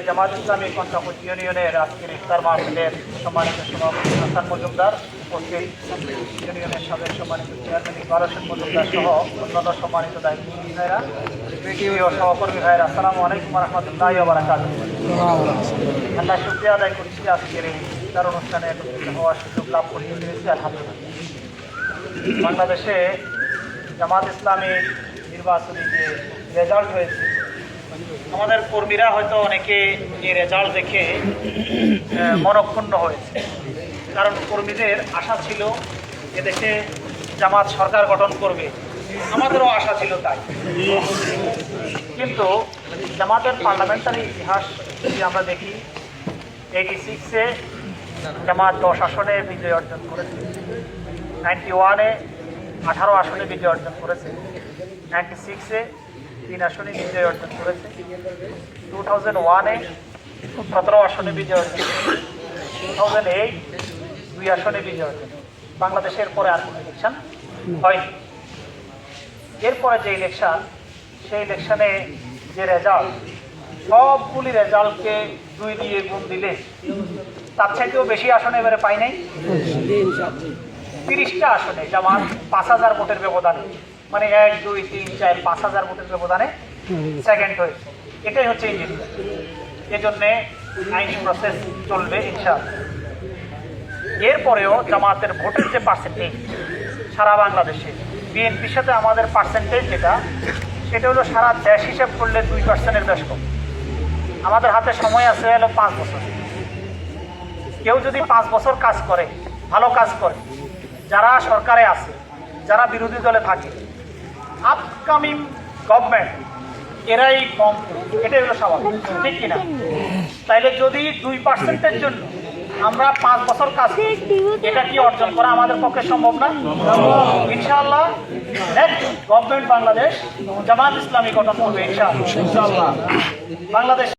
জামাত ইসলামী কন্টাকুট ইউনিয়নের আজকের ইফতার মাহফিলের সম্মানিত সভাপতি হাসান মজুমদার, উপস্থিত ইউনিয়নের সাবেক সম্মানিত চেয়ারম্যান ইকবাল হোসেন মজুমদার সহ অন্যান্য সম্মানিত দায়িত্বশীল ভাইরা, ভিডিও সহকর্মী ভাইরা, আসসালামু আলাইকুম রহমতুল্লাহি ওয়া বারাকাতুহু। আল্লাহ শুকরিয়া আদায় করছি আজকের এই ইফতার অনুষ্ঠানে একত্রিত হওয়ার সুযোগ লাভ করতে পেরেছি আলহামদুলিল্লাহ। বাংলাদেশে জামাত ইসলামীর নির্বাচনী যে রেজাল্ট হয়েছে, আমাদের কর্মীরা হয়তো অনেকে এই রেজাল্ট দেখে মনক্ষুণ্ণ হয়েছে, কারণ কর্মীদের আশা ছিল এদেশে জামাত সরকার গঠন করবে, আমাদেরও আশা ছিল তাই। কিন্তু জামাতের পার্লামেন্টারি ইতিহাস যদি আমরা দেখি, 86-এ জামাত 10 আসনে বিজয় অর্জন করেছে, 91-এ 18 আসনে বিজয় অর্জন করেছে, 96-এ 3 আসনে বিজয় অর্জন করেছে, 2001-এ 17 আসনে বিজয় অর্জন করেছে, 2008 2 আসনে বিজয় অর্জন। বাংলাদেশের পরে আর কোনো ইলেকশন হয়নি। এরপরে যে ইলেকশন, সেই ইলেকশনে যে রেজাল্ট, সবগুলি রেজাল্টকে 2 দিয়ে গুণ দিলে তার চাইতেও বেশি আসনে এবারে পাই নাই। 30টা আসনে জামাত 5000 ভোটের ব্যবধানে, মানে 1 2 3 4 5000 ভোটের ব্যবধানে সেকেন্ড হয়েছে। এটাই হচ্ছে ইঞ্জিনিয়ার। এজন্যে আইনি প্রসেস চলবে ইনশাআল্লাহ। এরপরেও জামাতের ভোটের যে পার্সেন্টেজ সারা বাংলাদেশে, বিএনপির সাথে আমাদের পার্সেন্টেজ সেটা হলো সারা দেশ হিসাব করলে 2%-এর বেশ কম। আমাদের হাতে সময় আছে হলো 5 বছর। কেউ যদি 5 বছর কাজ করে, ভালো কাজ করে, যারা সরকারে আছে, যারা বিরোধী দলে থাকে, আপকামিং গভর্নমেন্ট এরাই কম, এটাই হলো স্বাভাবিক, ঠিক কিনা? তাইলে যদি 2%-এর জন্য আমরা 5 বছর কাজ করি, এটা কি অর্জন করা আমাদের পক্ষে সম্ভব না? ইনশাআল্লাহ নেক্সট গভর্নমেন্ট বাংলাদেশ জামাত ইসলামী গঠন করবে ইনশাআল্লাহ। বাংলাদেশ